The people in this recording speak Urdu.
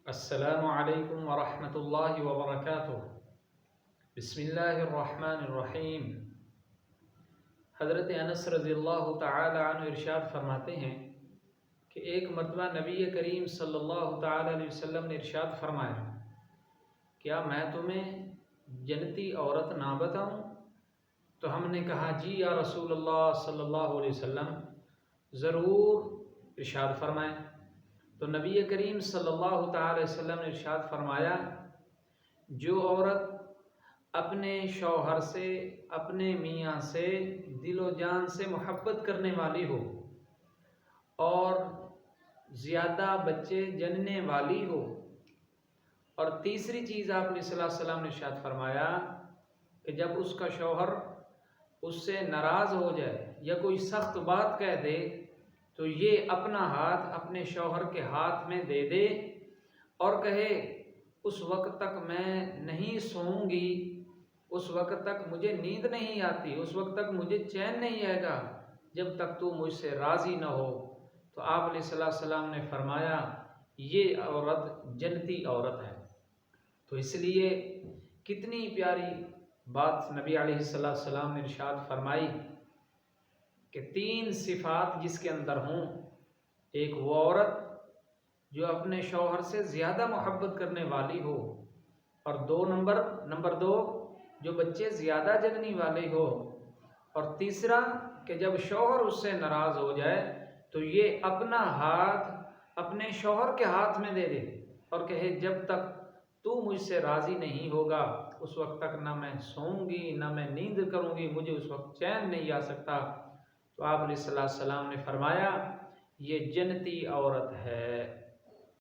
السلام علیکم ورحمۃ اللہ وبرکاتہ۔ بسم اللہ الرحمن الرحیم۔ حضرت انس رضی اللہ تعالی عنہ ارشاد فرماتے ہیں کہ ایک مرتبہ نبی کریم صلی اللہ تعالی علیہ وسلم نے ارشاد فرمایا، کیا میں تمہیں جنتی عورت نہ بتاؤں؟ تو ہم نے کہا جی یا رسول اللہ صلی اللہ علیہ وسلم، ضرور، ارشاد فرمائیں۔ تو نبی کریم صلی اللہ تعالی وسلم نے ارشاد فرمایا، جو عورت اپنے شوہر سے، اپنے میاں سے دل و جان سے محبت کرنے والی ہو اور زیادہ بچے جننے والی ہو، اور تیسری چیز آپ علیہ السلام نے ارشاد فرمایا کہ جب اس کا شوہر اس سے ناراض ہو جائے یا کوئی سخت بات کہہ دے تو یہ اپنا ہاتھ اپنے شوہر کے ہاتھ میں دے دے اور کہے اس وقت تک میں نہیں سوؤں گی، اس وقت تک مجھے نیند نہیں آتی، اس وقت تک مجھے چین نہیں آئے گا جب تک تو مجھ سے راضی نہ ہو۔ تو آپ علیہ السلام نے فرمایا یہ عورت جنتی عورت ہے۔ تو اس لیے کتنی پیاری بات نبی علیہ السلام نے ارشاد فرمائی کہ 3 صفات جس کے اندر ہوں، ایک وہ عورت جو اپنے شوہر سے زیادہ محبت کرنے والی ہو، اور نمبر 2 جو بچے زیادہ جننی والی ہو، اور تیسرا کہ جب شوہر اس سے ناراض ہو جائے تو یہ اپنا ہاتھ اپنے شوہر کے ہاتھ میں دے دے اور کہے جب تک تو مجھ سے راضی نہیں ہوگا اس وقت تک نہ میں سوؤں گی نہ میں نیند کروں گی، مجھے اس وقت چین نہیں آ سکتا۔ تو آپ علیہ السلام نے فرمایا یہ جنتی عورت ہے۔